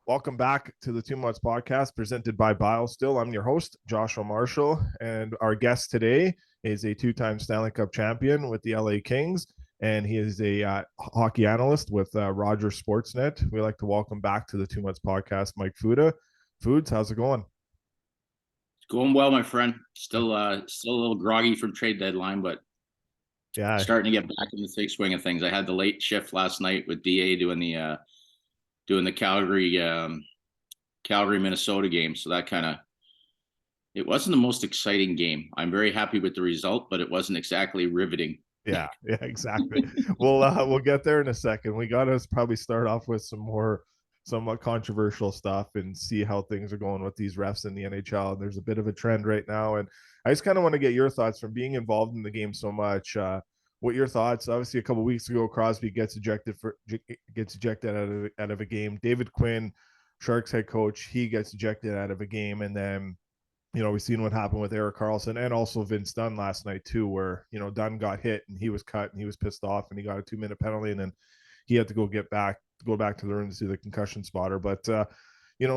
Welcome back to the 2 Months Podcast presented by BioStill. I'm your host, Joshua Marshall, and our guest today is a two-time Stanley Cup champion with the LA Kings, and he is a hockey analyst with Rogers Sportsnet. We like to welcome back to the 2 Months Podcast, Mike Futa. Foods, how's it going? It's going well, my friend. Still a little groggy from trade deadline, but Yeah, starting to get back in the thick swing of things. I had the late shift last night with DA doing the Calgary Minnesota game, so that kind of it wasn't the most exciting game. I'm very happy with the result, but it wasn't exactly riveting. yeah, exactly. We'll get there in a second. We got to probably start off with some more somewhat controversial stuff and see how things are going with these refs in the NHL. There's a bit of a trend right now, and I just kind of want to get your thoughts from being involved in the game so much. What your thoughts? Obviously, a couple of weeks ago, Crosby gets ejected out of a game. David Quinn, Sharks head coach, he gets ejected out of a game, and then we've seen what happened with Erik Karlsson and also Vince Dunn last night too, where Dunn got hit and he was cut and he was pissed off and he got a 2-minute penalty and then he had to go back to the room to see the concussion spotter. But where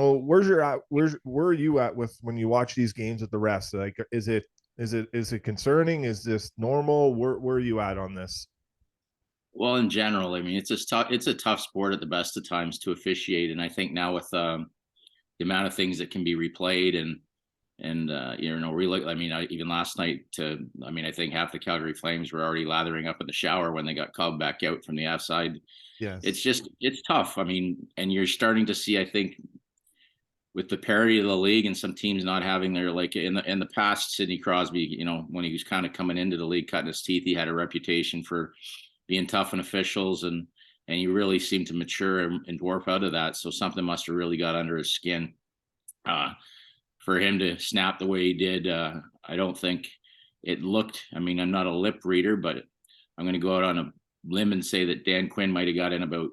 are you at with when you watch these games with the refs? Like, is it concerning? Is this normal? Where are you at on this? Well, in general, I mean, it's a tough sport at the best of times to officiate, and I think now with the amount of things that can be replayed and really, I mean, even last night, I think half the Calgary Flames were already lathering up in the shower when they got called back out from the offside. Yes. It's tough. I mean, and you're starting to see, I think, with the parity of the league and some teams not having their, like in the past, Sidney Crosby, when he was kind of coming into the league, cutting his teeth, he had a reputation for being tough on officials, and he really seemed to mature and dwarf out of that. So something must have really got under his skin. For him to snap the way he did, I don't think it looked. I mean, I'm not a lip reader, but I'm going to go out on a limb and say that Dan Quinn might have got in about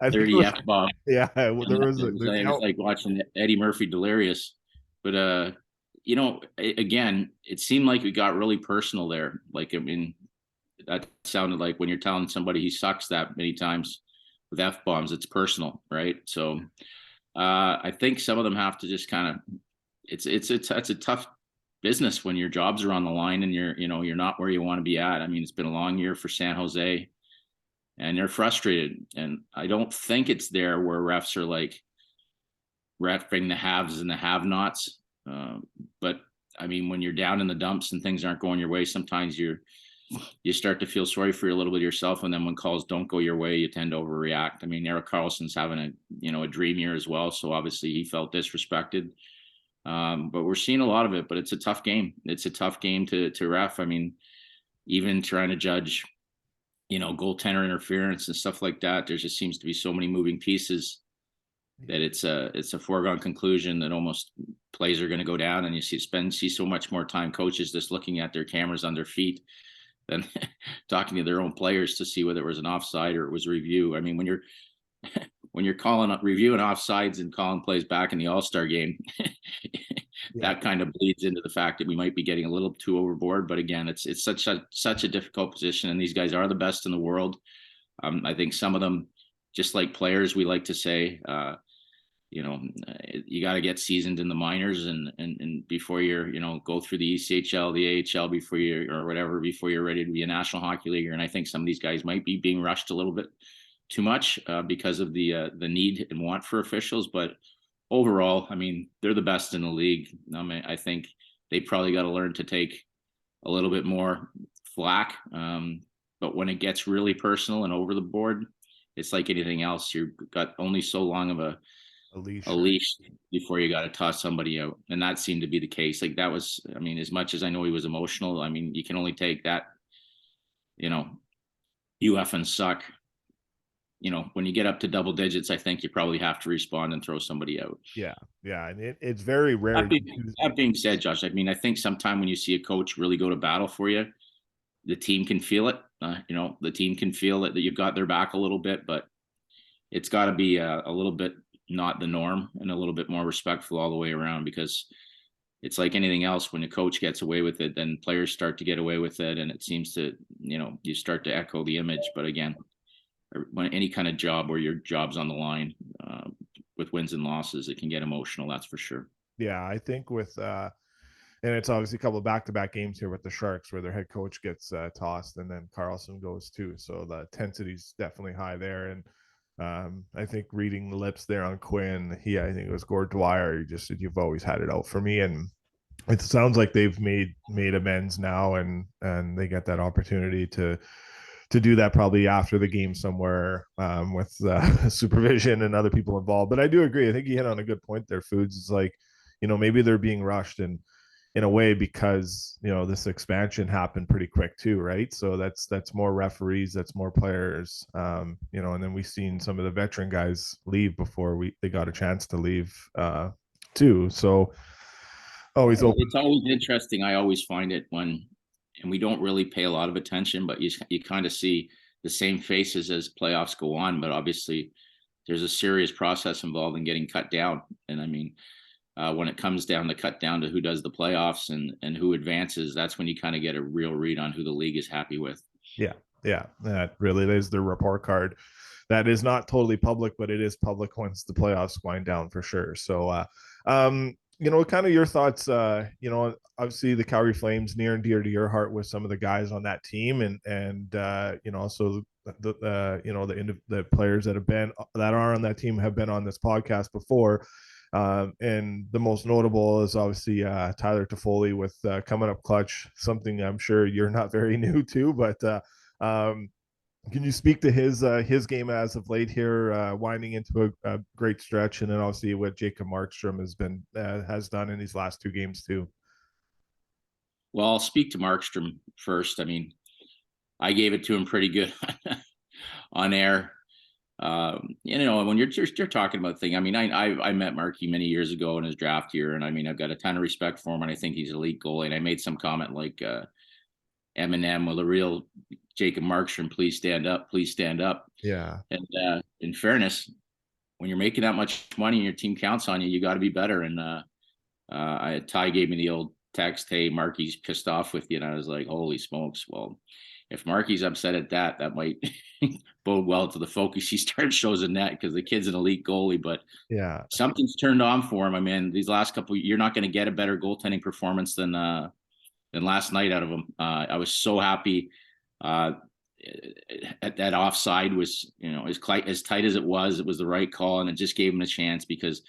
30 F bombs. Yeah, there was it was like watching Eddie Murphy delirious. But again, it seemed like it got really personal there. Like, I mean, that sounded like when you're telling somebody he sucks that many times with F bombs, it's personal, right? So I think some of them have to just kind of it's a tough business when your jobs are on the line and you're not where you want to be at. I mean, it's been a long year for San Jose and they're frustrated, and I don't think it's there where refs are like refereeing the haves and the have-nots. But I mean, when you're down in the dumps and things aren't going your way, sometimes you start to feel sorry for you a little bit yourself, and then when calls don't go your way, you tend to overreact. I mean, Erik Karlsson's having a dream year as well, so obviously he felt disrespected. But we're seeing a lot of it. But it's a tough game. It's a tough game to ref. I mean, even trying to judge, goaltender interference and stuff like that, there just seems to be so many moving pieces that it's a foregone conclusion that almost plays are going to go down, and you see so much more time coaches just looking at their cameras on their feet than talking to their own players to see whether it was an offside or it was a review. I mean, when you're calling up reviewing offsides and calling plays back in the All-Star game, that kind of bleeds into the fact that we might be getting a little too overboard. But again, it's such a difficult position, and these guys are the best in the world. I think some of them, just like players, we like to say, you got to get seasoned in the minors and before you're, go through the ECHL, the AHL before you're ready to be a National Hockey Leaguer. And I think some of these guys might be being rushed a little bit too much because of the need and want for officials. But overall, I mean, they're the best in the league. I mean, I think they probably got to learn to take a little bit more flack. But when it gets really personal and over the board, it's like anything else. You've got only so long of a leash before you got to toss somebody out. And that seemed to be the case. Like, that was, I mean, as much as I know he was emotional, I mean, you can only take that, you effing suck. When you get up to double digits, I think you probably have to respond and throw somebody out. Yeah. And it's very rare. That being said, Josh, I mean, I think sometime when you see a coach really go to battle for you, the team can feel it. The team can feel that you've got their back a little bit, but it's got to be a little bit not the norm and a little bit more respectful all the way around, because it's like anything else. When a coach gets away with it, then players start to get away with it, and it seems to, you start to echo the image. But again, when any kind of job where your job's on the line, with wins and losses. It can get emotional, that's for sure. Yeah, I think with and it's obviously a couple of back-to-back games here with the Sharks where their head coach gets tossed and then Carlson goes too. So the intensity's definitely high there. And I think reading the lips there on Quinn, I think it was Gord Dwyer. You just said you've always had it out for me, and it sounds like they've made amends now, and they get that opportunity to do that probably after the game somewhere with supervision and other people involved. But I do agree. I think you hit on a good point there. Foods is like, maybe they're being rushed and in a way because this expansion happened pretty quick too, right? So that's more referees, that's more players, and then we've seen some of the veteran guys leave before they got a chance to leave too. So always open. It's always interesting. I always find it and we don't really pay a lot of attention, but you kind of see the same faces as playoffs go on. But obviously, there's a serious process involved in getting cut down. And I mean, when it comes down to cut down to who does the playoffs and who advances, that's when you kind of get a real read on who the league is happy with. Yeah, that really is the report card. That is not totally public, but it is public once the playoffs wind down for sure. So, kind of your thoughts. Obviously the Calgary Flames near and dear to your heart with some of the guys on that team, and also the players that are on that team have been on this podcast before. And the most notable is obviously Tyler Toffoli with coming up clutch, something I'm sure you're not very new to, but can you speak to his game as of late here, winding into a great stretch, and then obviously what Jacob Markstrom has done in these last two games too? Well, I'll speak to Markstrom first. I mean, I gave it to him pretty good on air. When you're talking about things, I mean, I met Marky many years ago in his draft year, and I mean, I've got a ton of respect for him, and I think he's an elite goalie. And I made some comment like Eminem, well, the real Jacob Markstrom, please stand up, please stand up. Yeah. And in fairness, when you're making that much money and your team counts on you, you got to be better. And Ty gave me the old text, hey, Marky's pissed off with you, and I was like, holy smokes, well, if Marky's upset at that might bode well to the focus he started shows in net, because the kid's an elite goalie, but yeah, something's turned on for him. I mean, these last couple, you're not going to get a better goaltending performance than last night out of him. I was so happy at that offside was, as tight as it was the right call, and it just gave him a chance, because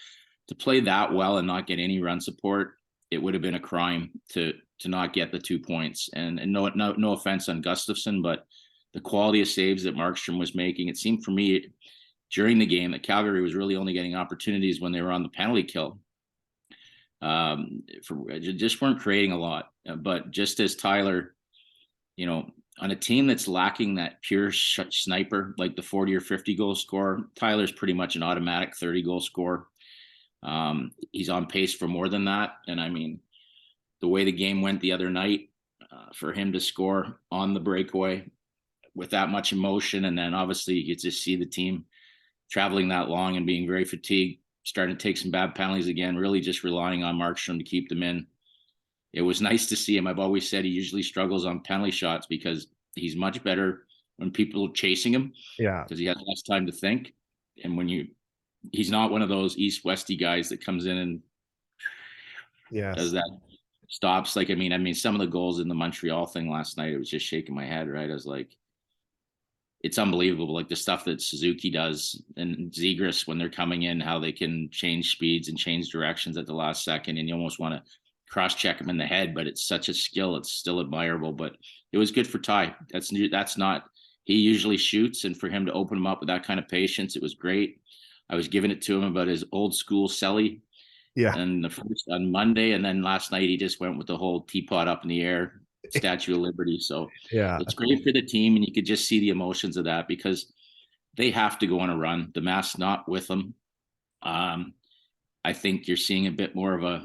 to play that well and not get any run support, it would have been a crime to not get the 2 points. And no offense on Gustafsson, but the quality of saves that Markstrom was making, it seemed for me during the game that Calgary was really only getting opportunities when they were on the penalty kill. Just weren't creating a lot. But just as Tyler, on a team that's lacking that pure sniper, like the 40 or 50 goal scorer, Tyler's pretty much an automatic 30 goal scorer. He's on pace for more than that. And I mean, the way the game went the other night, for him to score on the breakaway with that much emotion, and then obviously you get to see the team traveling that long and being very fatigued, starting to take some bad penalties again, really just relying on Markstrom to keep them in. It was nice to see him. I've always said he usually struggles on penalty shots because he's much better when people are chasing him. Yeah. Because he has less time to think. And he's not one of those East-Westy guys that comes in and does that stops. Like, I mean, some of the goals in the Montreal thing last night, it was just shaking my head, right? I was like, it's unbelievable. Like the stuff that Suzuki does and Zegras when they're coming in, how they can change speeds and change directions at the last second. And you almost want to cross-check him in the head, but it's such a skill. It's still admirable, but it was good for Ty. That's not, he usually shoots, and for him to open him up with that kind of patience, it was great. I was giving it to him about his old school celly. Yeah. And the first on Monday, and then last night he just went with the whole teapot up in the air, Statue of Liberty. So yeah, it's great for the team, and you could just see the emotions of that because they have to go on a run. The mask's not with them. I think you're seeing a bit more of a,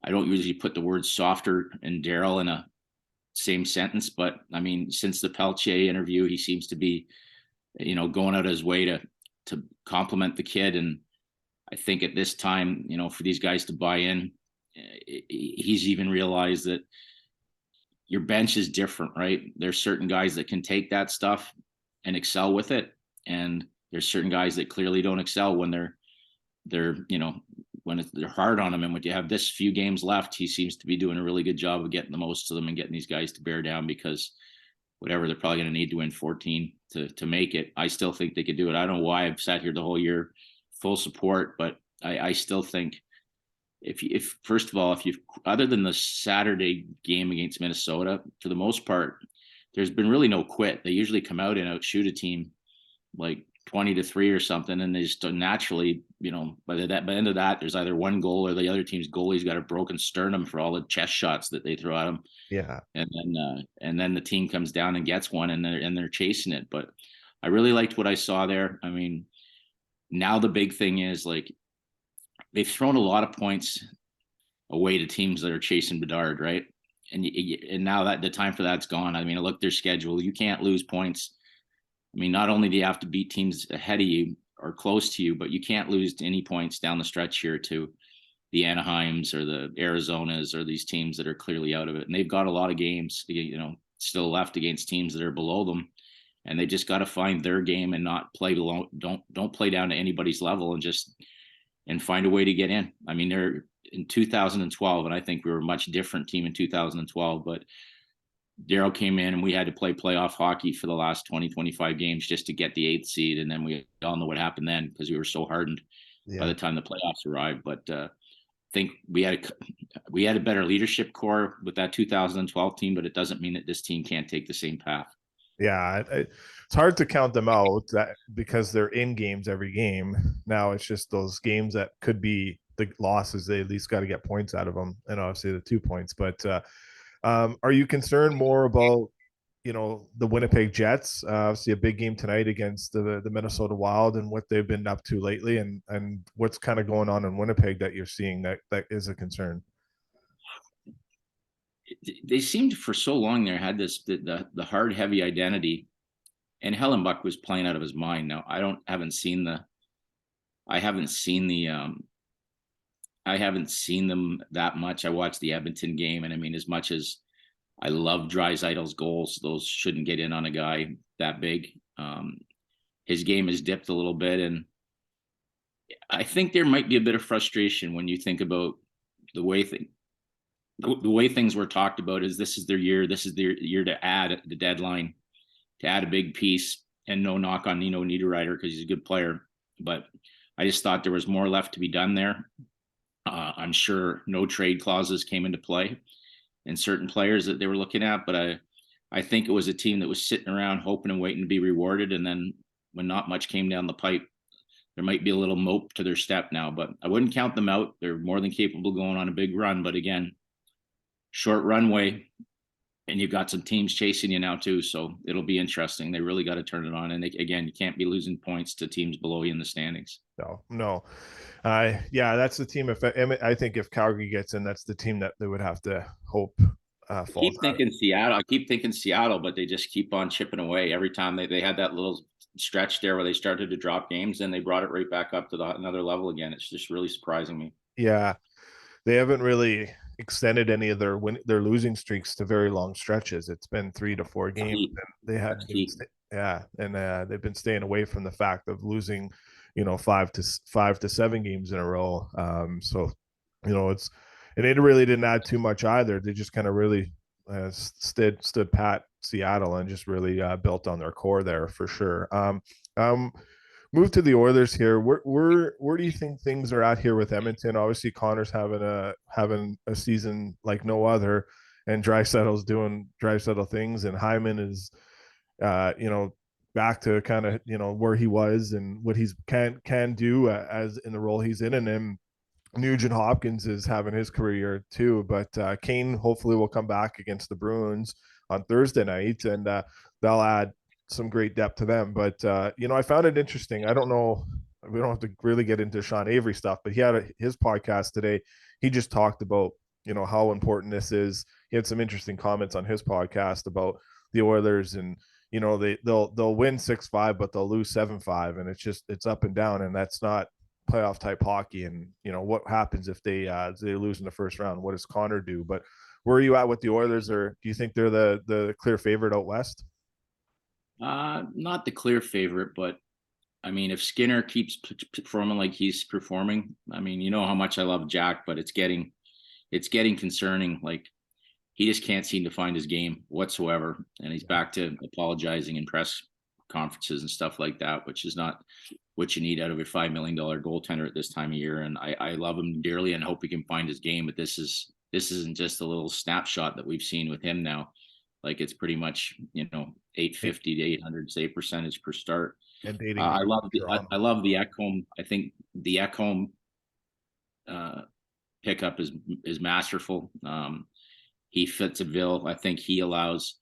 I don't usually put the word softer and Daryl in a same sentence, but I mean, since the Peltier interview, he seems to be, going out of his way to compliment the kid. And I think at this time, for these guys to buy in, he's even realized that your bench is different, right? There's certain guys that can take that stuff and excel with it. And there's certain guys that clearly don't excel when they're when they're hard on him. And when you have this few games left, he seems to be doing a really good job of getting the most of them and getting these guys to bear down, because whatever, they're probably going to need to win 14 to make it. I still think they could do it. I don't know why I've sat here the whole year full support, but I still think if first of all, if you, other than the Saturday game against Minnesota, for the most part, there's been really no quit. They usually come out and outshoot a team like 20-3 or something, and they just naturally, by the end of that, there's either one goal or the other team's goalie's got a broken sternum for all the chest shots that they throw at them. Yeah. And then the team comes down and gets one, and they're chasing it. But I really liked what I saw there. I mean, now the big thing is, like, they've thrown a lot of points away to teams that are chasing Bedard, right? And now that the time for that's gone. I mean, I look at their schedule. You can't lose points. I mean, not only do you have to beat teams ahead of you or close to you, but you can't lose any points down the stretch here to the Anaheims or the Arizonas or these teams that are clearly out of it. And they've got a lot of games, still left against teams that are below them. And they just got to find their game and not play below, don't play down to anybody's level, and find a way to get in. I mean, they're in 2012, and I think we were a much different team in 2012, but Daryl came in and we had to play playoff hockey for the last 20-25 games just to get the 8th seed. And then we all know what happened then, because we were so hardened by the time the playoffs arrived. But I think we had a better leadership core with that 2012 team, but it doesn't mean that this team can't take the same path. Yeah, it's hard to count them out because they're in games every game. Now it's just those games that could be the losses. They at least got to get points out of them, and obviously the 2 points. But are you concerned more about the Winnipeg Jets? Obviously a big game tonight against the Minnesota Wild, and what they've been up to lately, and what's kind of going on in Winnipeg that you're seeing that is a concern. They seemed for so long there had this the hard heavy identity, and Hellenbuck was playing out of his mind. Now I haven't seen them that much. I watched the Edmonton game, and I mean, as much as I love Draisaitl's goals, those shouldn't get in on a guy that big. His game has dipped a little bit, and I think there might be a bit of frustration when you think about the way things were talked about. This is their year to add the deadline, to add a big piece. And no knock on Nino Niederreiter, because he's a good player, but I just thought there was more left to be done there. I'm sure no trade clauses came into play in certain players that they were looking at, but I think it was a team that was sitting around hoping and waiting to be rewarded. And then when not much came down the pipe, there might be a little mope to their step now, but I wouldn't count them out. They're more than capable of going on a big run, but again, short runway, and you've got some teams chasing you now too. So it'll be interesting. They really got to turn it on. And again, you can't be losing points to teams below you in the standings. No. Yeah, that's the team. I think if Calgary gets in, that's the team that they would have to hope. I keep thinking Seattle, but they just keep on chipping away. Every time they had that little stretch there where they started to drop games, and they brought it right back up to another level again. It's just really surprising me. Yeah, they haven't really extended any of their losing streaks to very long stretches. It's been 3 to 4 games. And they had they've been staying away from the fact of losing 5 to 7 games in a row. So it really didn't add too much either. They just kind of really stood pat Seattle and just really built on their core there for sure. Move to the Oilers here. Where do you think things are at here with Edmonton? Obviously, Connor's having a season like no other, and Draisaitl's doing Draisaitl things, and Hyman is, back to kind of where he was and what he's can do as in the role he's in, and then Nugent Hopkins is having his career too. But Kane hopefully will come back against the Bruins on Thursday night, and they'll add some great depth to them. But I found it interesting. I don't know, we don't have to really get into Sean Avery stuff, but he had his podcast today. He just talked about how important this is. He had some interesting comments on his podcast about the Oilers, and they'll win 6-5, but they'll lose 7-5, and it's up and down, and that's not playoff type hockey. And what happens if they lose in the first round? What does Connor do? But where are you at with the Oilers, or do you think they're the clear favorite out west? Not the clear favorite, but I mean, if Skinner keeps performing like he's performing, I mean, you know how much I love Jack, but it's getting concerning. Like he just can't seem to find his game whatsoever, and he's back to apologizing in press conferences and stuff like that, which is not what you need out of a $5 million goaltender at this time of year. And I love him dearly and hope he can find his game. But this isn't just a little snapshot that we've seen with him now. Like it's pretty much 850 to 800 save percentage per start. And dating I back love to the I Toronto. love the Ekholm. I think the Ekholm uh, pickup is masterful. He fits a bill. I think he allows.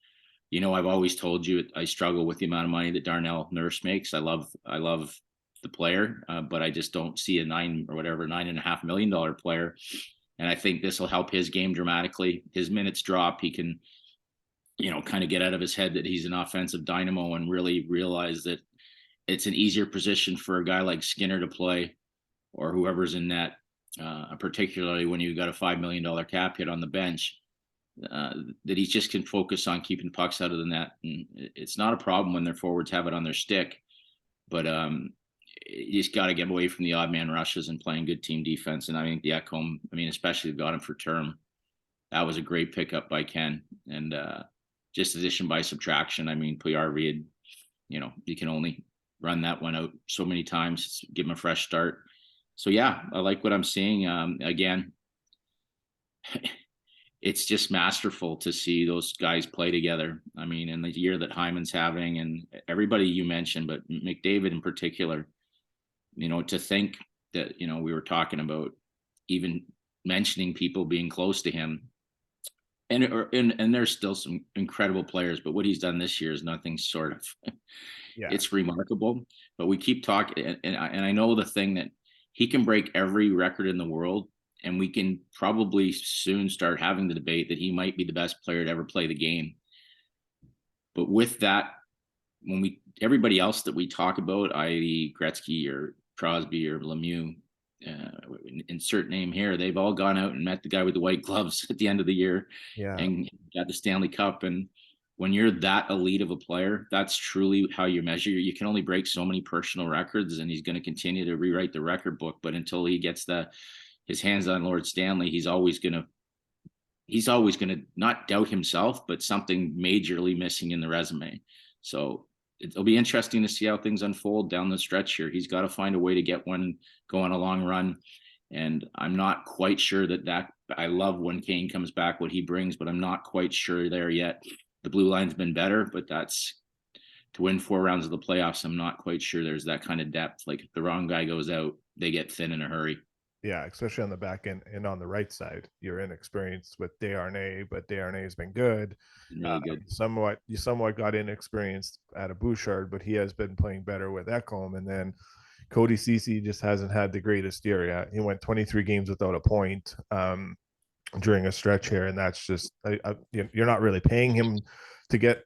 I've always told you I struggle with the amount of money that Darnell Nurse makes. I love the player, but I just don't see a $9.5 million player. And I think this will help his game dramatically. His minutes drop. He can, kind of get out of his head that he's an offensive dynamo and really realize that it's an easier position for a guy like Skinner to play or whoever's in net, particularly when you've got a $5 million cap hit on the bench. That he just can focus on keeping pucks out of the net. And it's not a problem when their forwards have it on their stick, but you just got to get away from the odd man rushes and playing good team defense. And I think the Ekholm, especially got him for term. That was a great pickup by Ken. And just addition by subtraction. Puyarvi had, you can only run that one out so many times, give him a fresh start. So yeah, I like what I'm seeing. Again, it's just masterful to see those guys play together. In the year that Hyman's having and everybody you mentioned, but McDavid in particular, to think that, we were talking about even mentioning people being close to him and there's still some incredible players, but what he's done this year is nothing short of, Yeah. it's remarkable. But we keep talking, and I know the thing that he can break every record in the world, and we can probably soon start having the debate that he might be the best player to ever play the game. But with that, everybody else that we talk about, i.e. Gretzky or Crosby or Lemieux, insert name here, they've all gone out and met the guy with the white gloves at the end of the year Yeah. and got the Stanley Cup. And when you're that elite of a player, that's truly how you measure. You can only break so many personal records, and he's going to continue to rewrite the record book. But until he gets his hands on Lord Stanley, he's always going to not doubt himself, but something majorly missing in the resume. So it'll be interesting to see how things unfold down the stretch here. He's got to find a way to get one going a long run. And I'm not quite sure that I love when Kane comes back, what he brings, but I'm not quite sure there yet. The blue line's been better, but that's to win 4 rounds of the playoffs. I'm not quite sure there's that kind of depth. Like if the wrong guy goes out, they get thin in a hurry. Yeah, especially on the back end and on the right side. You're inexperienced with Desharnais, but Desharnais has been good. Really good. You somewhat got inexperienced out of Bouchard, but he has been playing better with Ekholm. And then Cody Ceci just hasn't had the greatest year yet. He went 23 games without a point during a stretch here, and that's just you're not really paying him to get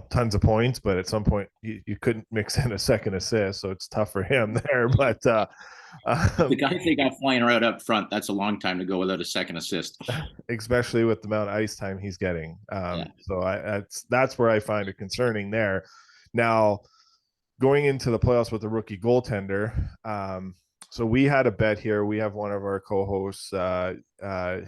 tons of points, but at some point you couldn't mix in a second assist, so it's tough for him there. But the guys they got flying right up front, that's a long time to go without a second assist. Especially with the amount of ice time he's getting. Yeah. So that's where I find it concerning there. Now, going into the playoffs with the rookie goaltender, so we had a bet here. We have one of our co-hosts,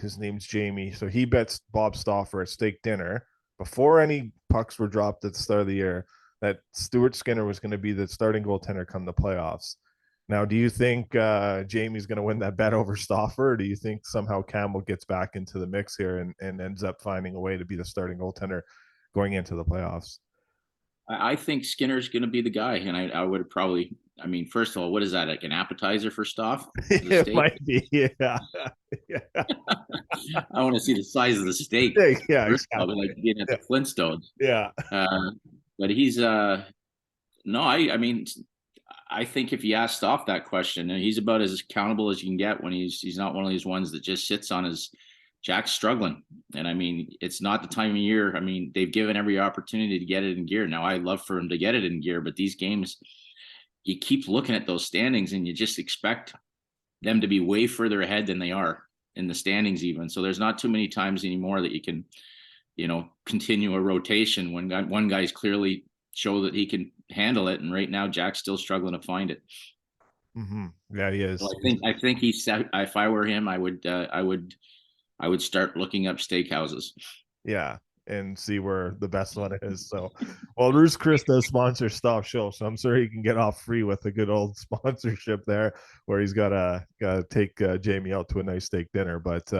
his name's Jamie. So he bets Bob Stauffer a steak dinner before any pucks were dropped at the start of the year that Stuart Skinner was going to be the starting goaltender come the playoffs. Now, do you think Jamie's going to win that bet over Stauffer, or do you think somehow Campbell gets back into the mix here and ends up finding a way to be the starting goaltender going into the playoffs? I think Skinner's going to be the guy, and I would probably. First of all, what is that, like an appetizer for Staff? It might be, yeah. Yeah. I want to see the size of the steak. Yeah, exactly. Like being at the Flintstones. Yeah. But he's no, I think if you ask Staff that question, he's about as accountable as you can get when he's not one of these ones that just sits on his. Jack's struggling. And it's not the time of year. They've given every opportunity to get it in gear. Now, I love for him to get it in gear, but these games, you keep looking at those standings and you just expect them to be way further ahead than they are in the standings even. So there's not too many times anymore that you can, continue a rotation when one guy's clearly show that he can handle it. And right now, Jack's still struggling to find it. Mm-hmm. Yeah, he So is. I think he's set. If I were him, I would start looking up steakhouses. Yeah, and see where the best one is. So, well, Roost Chris does sponsor Stop Show, so I'm sure he can get off free with a good old sponsorship there, where he's gotta take Jamie out to a nice steak dinner. But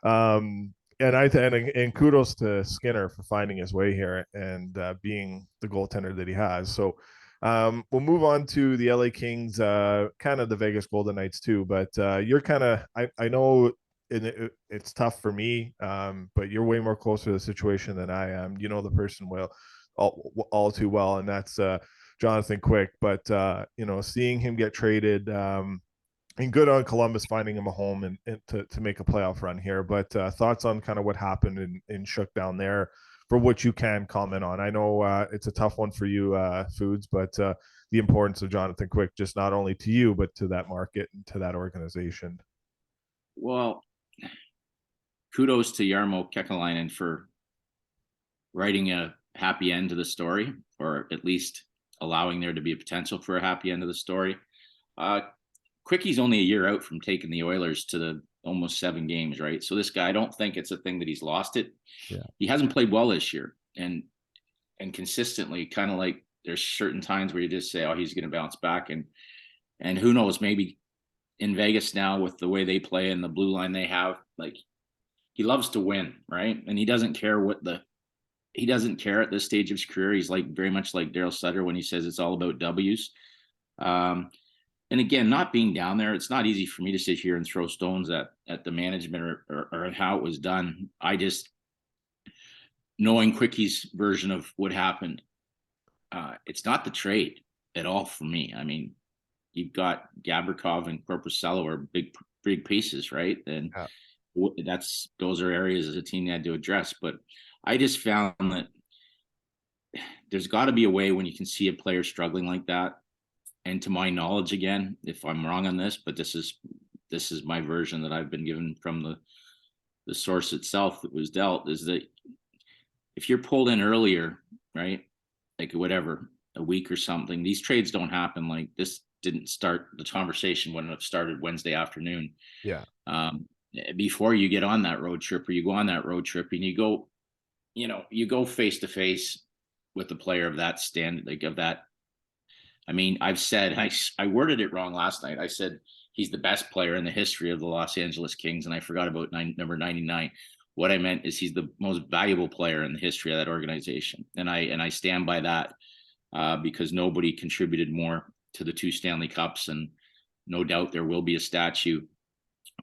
and and kudos to Skinner for finding his way here and being the goaltender that he has. So. We'll move on to the LA Kings, kind of the Vegas Golden Knights too. But you're kind of, I know it's tough for me, but you're way more closer to the situation than I am. You know the person well, all too well, and that's Jonathan Quick. But seeing him get traded, and good on Columbus finding him a home and to make a playoff run here. But thoughts on kind of what happened in Shook down there, for what you can comment on. I know it's a tough one for you, Foods, but the importance of Jonathan Quick, just not only to you but to that market and to that organization. Well, kudos to Jarmo Kekalainen for writing a happy end to the story, or at least allowing there to be a potential for a happy end of the story. Uh, Quickie's only a year out from taking the Oilers to the almost 7 games, right? So this guy, I don't think it's a thing that he's lost it. Yeah. He hasn't played well this year, and consistently, kind of like there's certain times where you just say, oh, he's going to bounce back, and who knows, maybe in Vegas now with the way they play and the blue line they have, like he loves to win, right? And he doesn't care he doesn't care at this stage of his career. He's like very much like Daryl Sutter when he says it's all about W's. Um, and again, not being down there, it's not easy for me to sit here and throw stones at the management or how it was done. I just, knowing Quickie's version of what happened, it's not the trade at all for me. I mean, you've got Gavrikov and Korpisalo are big pieces, right? And Yeah. those are areas as a team they had to address. But I just found that there's got to be a way when you can see a player struggling like that. And to my knowledge, again, if I'm wrong on this, but this is my version that I've been given from the source itself that was dealt, is that if you're pulled in earlier, right, like whatever, a week or something, these trades don't happen. Like this didn't start, the conversation wouldn't have started Wednesday afternoon. Yeah. Before you get on that road trip, or you go on that road trip and you go face to face with a player of that stand, like of that. I mean, I've said, I worded it wrong last night. I said he's the best player in the history of the Los Angeles Kings, and I forgot about number 99. What I meant is he's the most valuable player in the history of that organization, and I stand by that, because nobody contributed more to the 2 Stanley Cups, and no doubt there will be a statue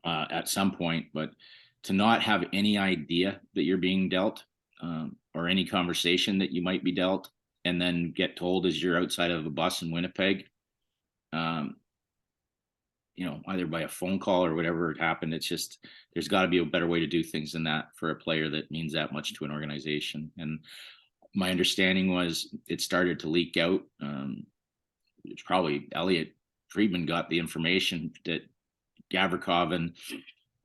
at some point. But to not have any idea that you're being dealt, or any conversation that you might be dealt, and then get told as you're outside of a bus in Winnipeg, either by a phone call or whatever it happened. It's just, there's got to be a better way to do things than that for a player that means that much to an organization. And my understanding was it started to leak out. It's probably Elliot Friedman got the information that Gavrikov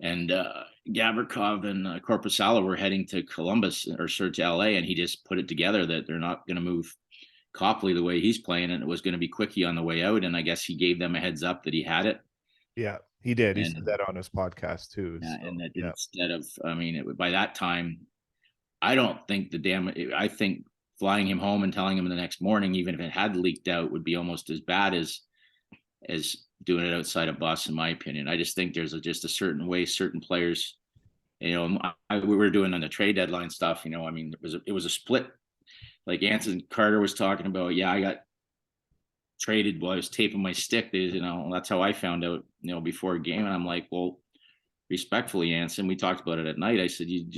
and Korpisalo were heading to Columbus or to LA, and he just put it together that they're not going to move Copley the way he's playing, and it was going to be Quickie on the way out. And I guess he gave them a heads up that he had it. Yeah, he did. He And said that on his podcast too. yeah, So, and that yeah. instead of, I mean, by that time, I don't think I think flying him home and telling him the next morning, even if it had leaked out, would be almost as bad as doing it outside a bus, in my opinion. I just think there's just a certain way certain players, we were doing on the trade deadline stuff. I mean, it was a split. Like Anson Carter was talking about, yeah, I got traded while I was taping my stick. That's how I found out, before a game. And I'm like, well, respectfully, Anson, we talked about it at night. I said, you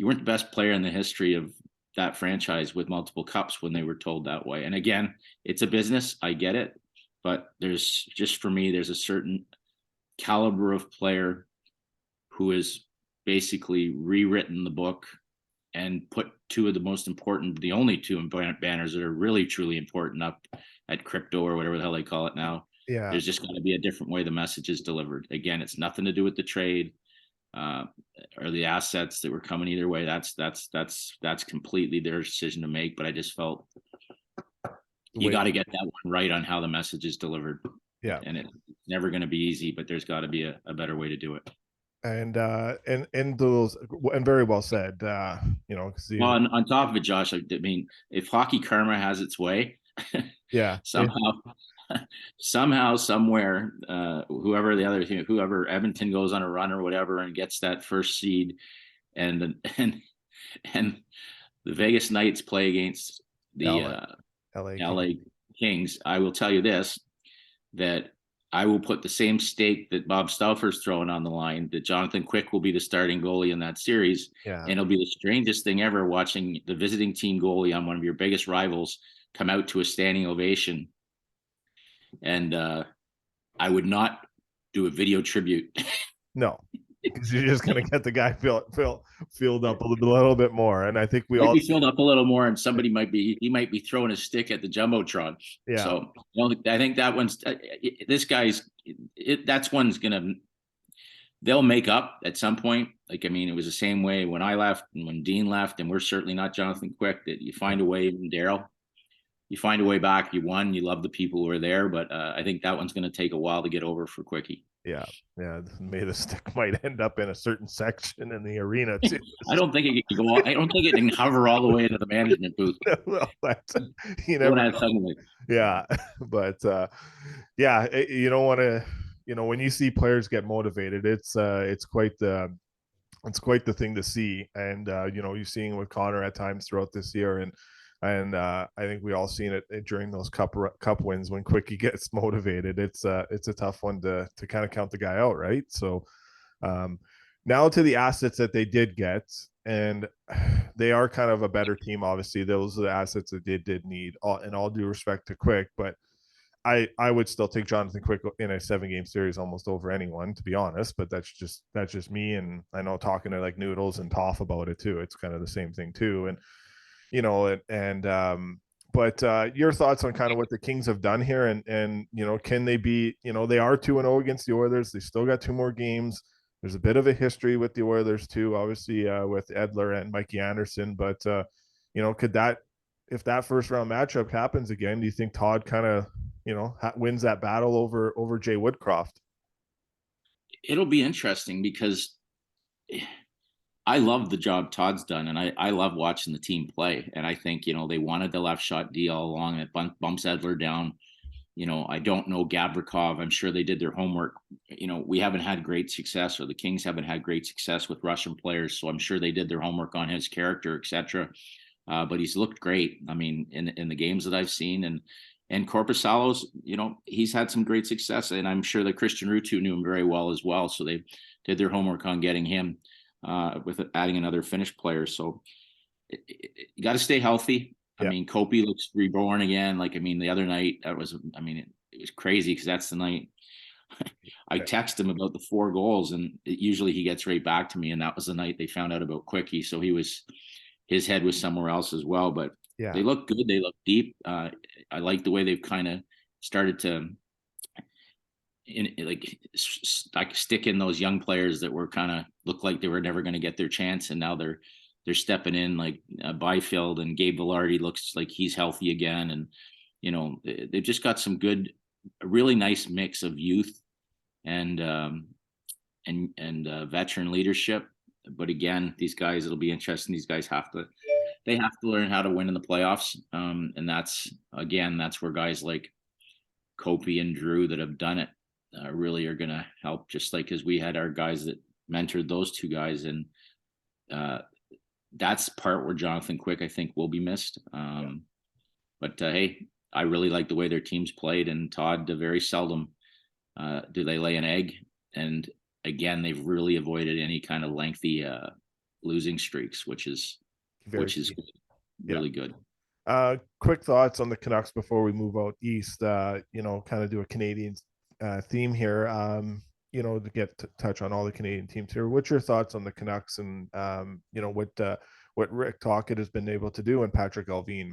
weren't the best player in the history of that franchise with multiple cups when they were told that way. And again, it's a business. I get it. But for me, there's a certain caliber of player who has basically rewritten the book and put the only 2 banners that are really truly important up at crypto or whatever the hell they call it now. Yeah. There's just got to be a different way the message is delivered. Again, it's nothing to do with the trade or the assets that were coming either way. That's completely their decision to make. But I just felt the You way. got to get that one right on how the message is delivered, Yeah. and it's never going to be easy, but there's got to be a better way to do it. And those, and very well said. Because Well, on top of it, Josh, I mean, if hockey karma has its way, yeah, somehow, somehow, somewhere, whoever Edmonton goes on a run or whatever and gets that first seed, and and and the Vegas Knights play against the LA King. LA Kings, I will tell you this, that I will put the same stake that Bob Stauffer's throwing on the line, that Jonathan Quick will be the starting goalie in that series. Yeah. And it'll be the strangest thing ever watching the visiting team goalie on one of your biggest rivals come out to a standing ovation. And I would not do a video tribute. No, because you're just gonna get the guy filled up a little bit more, and I think we Might all be filled up a little more, and somebody might be throwing a stick at the jumbotron. yeah. So I think that one's this guy's that's one's gonna, they'll make up at some point. Like, I mean, it was the same way when I left and when Dean left, and we're certainly not Jonathan Quick, that you find a way, even Daryl, you find a way back. You won, you love the people who are there, but I think that one's going to take a while to get over for Quickie. Yeah, maybe the stick might end up in a certain section in the arena too. I don't think it can go. I don't think it can hover all the way into the management booth. Well, you never know. Suddenly. Yeah, but yeah, you don't want to. When you see players get motivated, it's quite the thing to see. And you're seeing with Connor at times throughout this year, and I think we all seen it during those cup wins when Quickie gets motivated. It's a tough one to kind of count the guy out, right? So now to the assets that they did get, and they are kind of a better team. Obviously, those are the assets that they did need. In all due respect to Quick, but I would still take Jonathan Quick in a 7-game series almost over anyone, to be honest. But that's just me, and I know talking to like Noodles and Toff about it too. It's kind of the same thing too, and but your thoughts on kind of what the Kings have done here, and can they be, they are 2-0 against the Oilers. They still got 2 more games. There's a bit of a history with the Oilers too, obviously with Edler and Mikey Anderson. But could that, if that first round matchup happens again, do you think Todd kind of wins that battle over Jay Woodcroft? It'll be interesting because I love the job Todd's done, and I love watching the team play. And I think, they wanted the left shot D all along. It bumps Edler down. I don't know Gavrikov. I'm sure they did their homework. We haven't had great success, or the Kings haven't had great success with Russian players. So I'm sure they did their homework on his character, etc. But he's looked great. I mean, in the games that I've seen, and Korpisalo's, he's had some great success, and I'm sure that Christian Ruutu knew him very well as well. So they did their homework on getting him with adding another Finnish player. So you got to stay healthy. Yeah. I mean, Kopi looks reborn again. Like, I mean, the other night it was crazy because that's the night I text him about the 4 goals, and usually he gets right back to me. And that was the night they found out about Quickie. So his head was somewhere else as well, but yeah, they look good. They look deep. I like the way they've kind of started to stick in those young players that were kind of looked like they were never going to get their chance. And now they're stepping in, like Byfield, and Gabe Velarde looks like he's healthy again. And, they've just got some good, a really nice mix of youth and veteran leadership. But again, these guys, it'll be interesting. These guys have to learn how to win in the playoffs. And that's where guys like Kopi and Drew that have done it really are going to help, just like as we had our guys that mentored those 2 guys. And that's part where Jonathan Quick, I think, will be missed. But hey, I really like the way their teams played, and Todd, very seldom do they lay an egg. And again, they've really avoided any kind of lengthy losing streaks, which is really good. Quick thoughts on the Canucks before we move out east. Kind of do a Canadian theme here. To get to touch on all the Canadian teams here. What's your thoughts on the Canucks, and what Rick Tocchet has been able to do, and Patrick Allvin?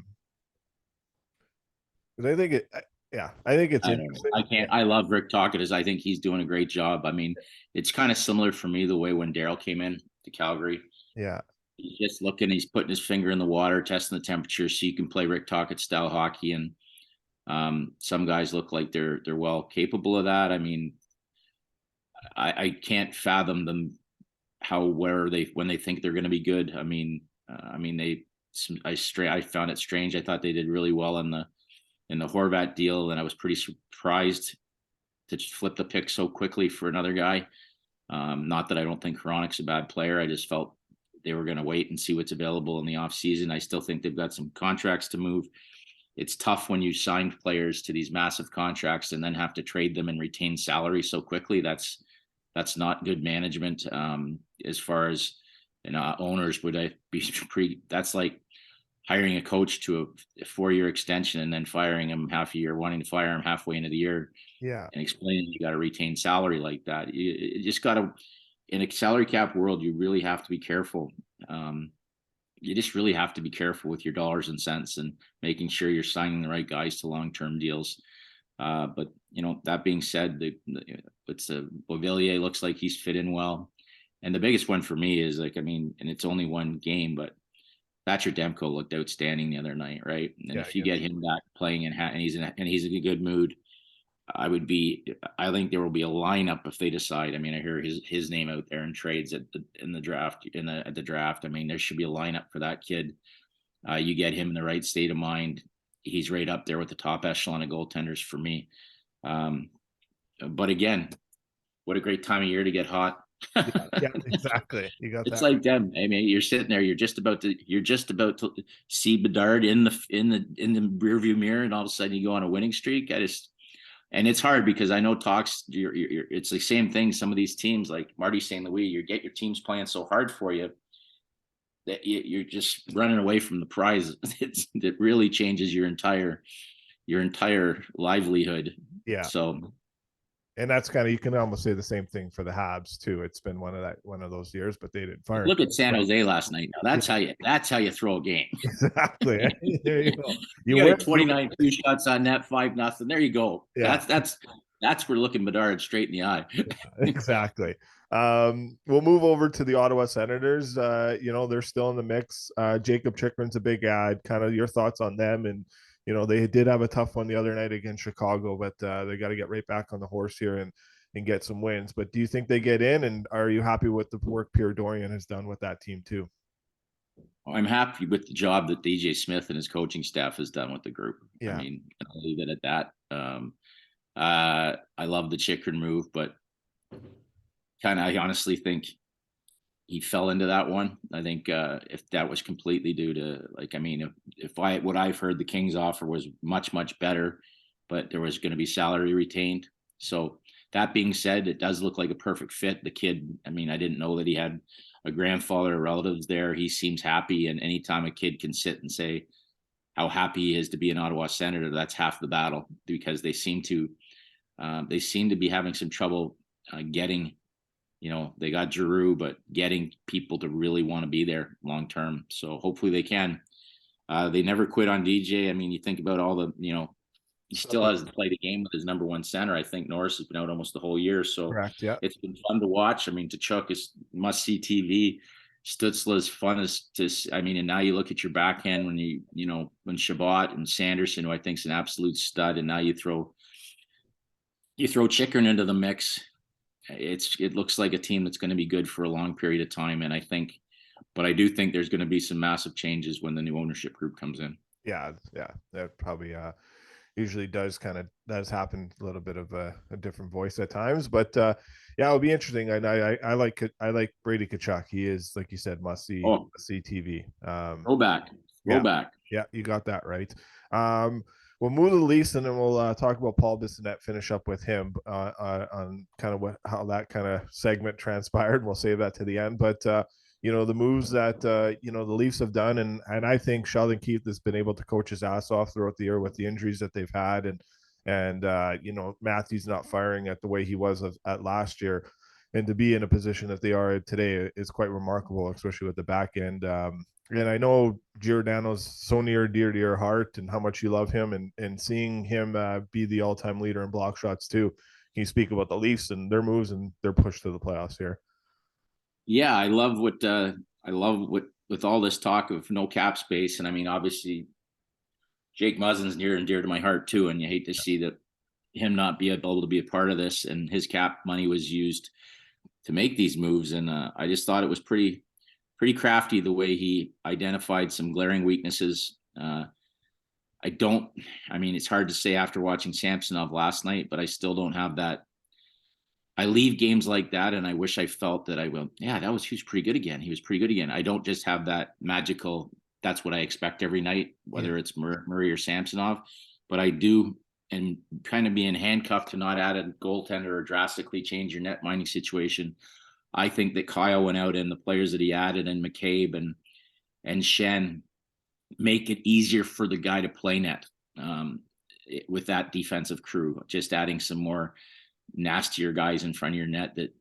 Because I think it's interesting. I love Rick Tocchet, as I think he's doing a great job. I mean, it's kind of similar for me the way when Daryl came in to Calgary. Yeah. He's just looking, he's putting his finger in the water, testing the temperature, so you can play Rick Tocchet style hockey. And Some guys look like they're well capable of that. I mean, I can't fathom them how where they when they think they're going to be good. I mean I found it strange. I thought they did really well in the Horvat deal, and I was pretty surprised to flip the pick so quickly for another guy. Not that I don't think Hronik's a bad player. I just felt they were going to wait and see what's available in the offseason. I still think they've got some contracts to move. It's tough when you sign players to these massive contracts and then have to trade them and retain salary so quickly. That's not good management. As far as owners would I be pretty. That's like hiring a coach to a 4-year extension and then firing him half a year, wanting to fire him halfway into the year, Yeah. and explaining you got to retain salary like that. You just got to, in a salary cap world, you really have to be careful. You just really have to be careful with your dollars and cents and making sure you're signing the right guys to long-term deals. But that being said, it's a Beauvillier looks like he's fit in well. And the biggest one for me is and it's only one game, but Thatcher Demko looked outstanding the other night, right? And Yeah. if you get him back playing and he's in a good mood, I think there will be a lineup if they decide. I mean, I hear his name out there in trades at the draft. I mean, there should be a lineup for that kid. You get him in the right state of mind, he's right up there with the top echelon of goaltenders for me. But again, what a great time of year to get hot. Yeah, exactly. You got It's that. like them. I mean, you're sitting there, you're just about to see Bedard in the rearview mirror, and all of a sudden you go on a winning streak. And it's hard because I know talks. It's the same thing. Some of these teams, like Marty St. Louis, you get your teams playing so hard for you that you're just running away from the prize. It really changes your entire livelihood. Yeah. So, And that's kind of, you can almost say the same thing for the Habs too. It's been one of those years, but they didn't fire. look at San Jose last night. Now that's how you throw a game. Exactly. There you go. You got 29 2 shots on net, 5-0. There you go. Yeah. That's where looking Bedard straight in the eye. Exactly. We'll move over to the Ottawa Senators. They're still in the mix. Jacob Chikrin's a big ad. Kind of your thoughts on them, and they did have a tough one the other night against Chicago, but they got to get right back on the horse here and get some wins. But do you think they get in, and are you happy with the work Pierre Dorian has done with that team too? I'm happy with the job that DJ Smith and his coaching staff has done with the group. Yeah. I mean, I'll leave it at that. I love the Chikrin move, but I honestly think he fell into that one. I think if that was completely due to if what I've heard, the Kings offer was much, much better, but there was going to be salary retained. So that being said, it does look like a perfect fit. The kid, I didn't know that he had a grandfather or relatives there. He seems happy. And anytime a kid can sit and say how happy he is to be an Ottawa Senator, that's half the battle, because they seem to be having some trouble getting, they got Giroux, but getting people to really want to be there long term. So hopefully they can. They never quit on DJ. I mean, you think about all the, he still hasn't played a game with his number one center. I think Norris has been out almost the whole year. So Correct, yeah. It's been fun to watch. I mean, Tkachuk is must-see TV. Stutzla is fun and now you look at your backhand when Shabbat and Sanderson, who I think is an absolute stud, and now you throw Chikrin into the mix. It looks like a team that's going to be good for a long period of time. And I do think there's going to be some massive changes when the new ownership group comes in. Yeah. That probably usually does happen, a little bit of a different voice at times, but it'll be interesting. And I like Brady Tkachuk. He is, like you said, must see TV. Go back. Yeah, you got that right. We'll move to the Leafs, and then we'll talk about Paul Bissonnette, finish up with him on kind of how that kind of segment transpired. We'll save that to the end. But the moves that the Leafs have done, and I think Sheldon Keefe has been able to coach his ass off throughout the year with the injuries that they've had, and Matthews not firing at the way he was at last year, and to be in a position that they are today is quite remarkable, especially with the back end. And I know Giordano's so near dear to your heart, and how much you love him, and seeing him be the all-time leader in block shots too. Can you speak about the Leafs and their moves and their push to the playoffs here? Yeah, I love with all this talk of no cap space, and obviously Jake Muzzin's near and dear to my heart too, and you hate to see that him not be able to be a part of this, and his cap money was used to make these moves. And I just thought it was pretty crafty the way he identified some glaring weaknesses. I don't, I mean, it's hard to say after watching Samsonov last night, but I still don't have that. I leave games like that and I wish I felt that I will, yeah, he was pretty good again. He was pretty good again. I don't just have that magical, that's what I expect every night, whether it's Murray or Samsonov, but I do. And kind of being handcuffed to not add a goaltender or drastically change your net mining situation. I think that Kyle went out and the players that he added and McCabe and Shen make it easier for the guy to play net with that defensive crew. Just adding some more nastier guys in front of your net that,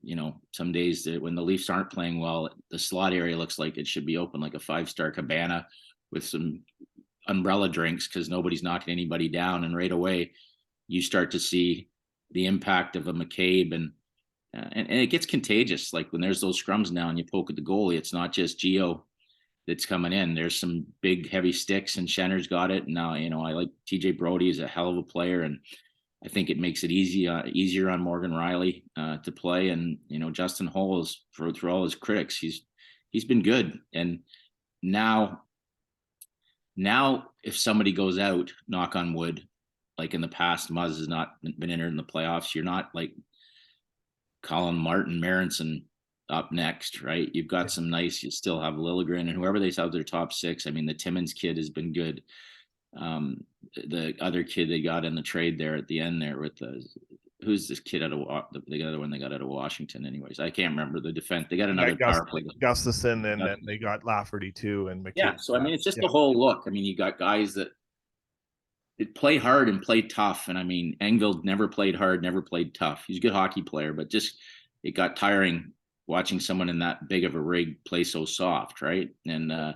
some days that when the Leafs aren't playing well, the slot area looks like it should be open like a 5-star cabana with some umbrella drinks because nobody's knocking anybody down. And right away, you start to see the impact of a McCabe and it gets contagious. Like when there's those scrums now and you poke at the goalie, it's not just Geo that's coming in. There's some big heavy sticks and Shenner's got it. And now, I like TJ Brody is a hell of a player. And I think it makes it easier on Morgan Riley to play. And, Justin Holl is for all his critics, he's been good. And now if somebody goes out, knock on wood, like in the past, Muzz has not been entered in the playoffs. You're not like Colin Martin, Marinson up next, right? You've got some nice, you still have Liljegren and whoever they have their top six. I mean, the Timmins kid has been good. The other kid they got in the trade there at the end there with who's this kid out of the other one they got out of Washington anyways. I can't remember the defense. They got another power play. Gustafson and then they got Lafferty too and McKay. Yeah, so I mean it's just the whole look. I mean, you got guys that play hard and play tough. And I mean, Engvall never played hard, never played tough. He's a good hockey player, but just it got tiring watching someone in that big of a rig play so soft, right? And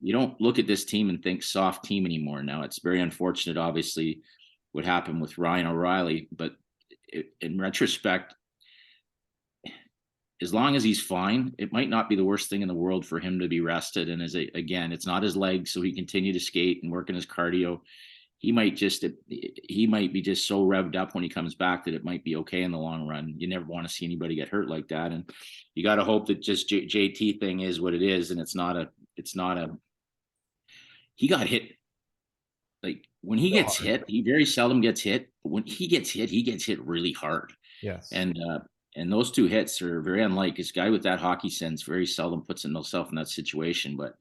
you don't look at this team and think soft team anymore. Now it's very unfortunate, obviously, what happened with Ryan O'Reilly, but in retrospect, as long as he's fine, it might not be the worst thing in the world for him to be rested. And again, it's not his legs, so he continue to skate and work on his cardio. He might be just so revved up when he comes back that it might be okay in the long run. You never want to see anybody get hurt like that. And you got to hope that just JT thing is what it is. And it's not a, he got hit. Like when he gets hit, he very seldom gets hit. But when he gets hit really hard. Yes. And those two hits are very unlike. This guy with that hockey sense very seldom puts himself in that situation, but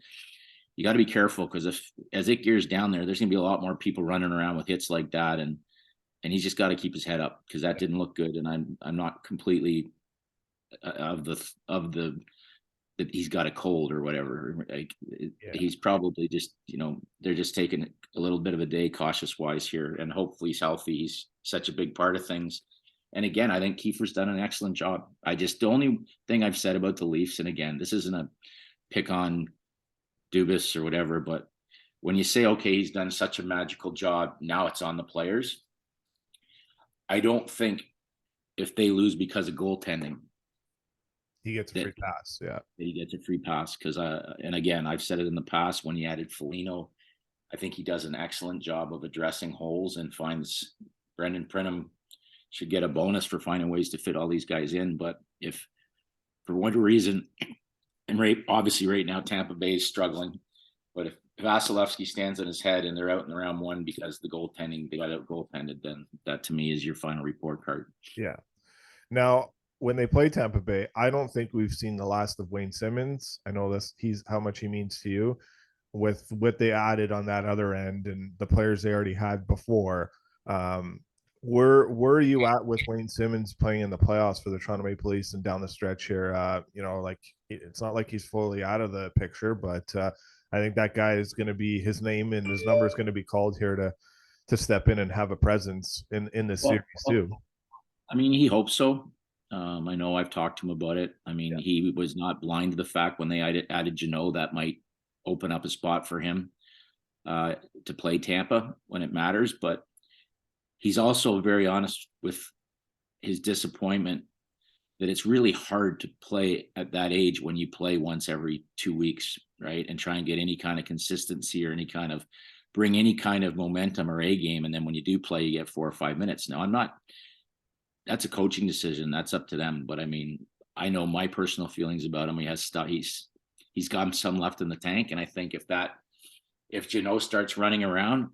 you got to be careful because as it gears down there's going to be a lot more people running around with hits like that, and he's just got to keep his head up because that didn't look good. And I'm not completely of the that he's got a cold or whatever. Like he's probably just they're just taking a little bit of a day cautious wise here, and hopefully he's healthy. He's such a big part of things. And again, I think Kiefer's done an excellent job. The only thing I've said about the Leafs, and again, this isn't a pick on Dubas or whatever, but when you say, okay, he's done such a magical job, now it's on the players. I don't think if they lose because of goaltending, he gets a free pass. Yeah, he gets a free pass because, and again, I've said it in the past when he added Foligno, I think he does an excellent job of addressing holes and finds Brendan Pridham should get a bonus for finding ways to fit all these guys in. But if for whatever reason, and obviously right now Tampa Bay is struggling, but if Vasilevsky stands on his head and they're out in the round one because the goaltending, they got out goaltended, then that to me is your final report card. Yeah. Now, when they play Tampa Bay, I don't think we've seen the last of Wayne Simmons. I know he's how much he means to you with what they added on that other end and the players they already had before. Where are you at with Wayne Simmons playing in the playoffs for the Toronto Maple Leafs and down the stretch here? Like it's not like he's fully out of the picture, but I think that guy is going to be, his name and his number is going to be called here to step in and have a presence in this series too. I mean, he hopes so. I know I've talked to him about it. I mean, he was not blind to the fact when they added Jeannot that might open up a spot for him to play Tampa when it matters, but he's also very honest with his disappointment that it's really hard to play at that age when you play once every 2 weeks, right? And try and get any kind of consistency or any kind of bring any kind of momentum or A game. And then when you do play, you get 4 or 5 minutes. Now, that's a coaching decision. That's up to them. But I mean, I know my personal feelings about him. He has stuff. He's got some left in the tank. And I think if Jeannot starts running around,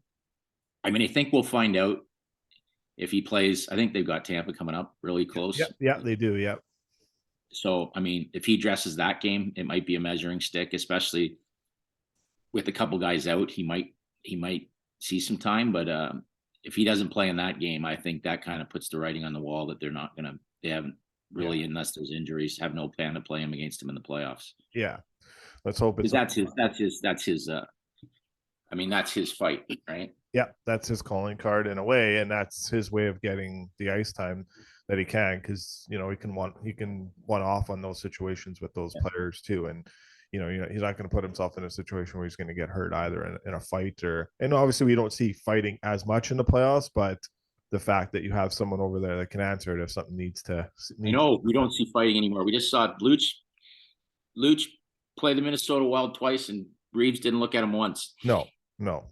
I mean, I think we'll find out if he plays. I think they've got Tampa coming up really close. Yeah, they do. Yep. So, I mean, if he dresses that game, it might be a measuring stick, especially with a couple guys out. He might see some time, but if he doesn't play in that game, I think that kind of puts the writing on the wall that they haven't really, unless there's injuries, have no plan to play him against him in the playoffs. Yeah. Let's hope it's that's his I mean, that's his fight, right? Yeah, that's his calling card in a way, and that's his way of getting the ice time that he can, because he can one off on those situations with those players too, and he's not going to put himself in a situation where he's going to get hurt either in a fight, and obviously we don't see fighting as much in the playoffs, but the fact that you have someone over there that can answer it if something needs to. We don't see fighting anymore. We just saw Luch play the Minnesota Wild twice, and Reeves didn't look at him once. No,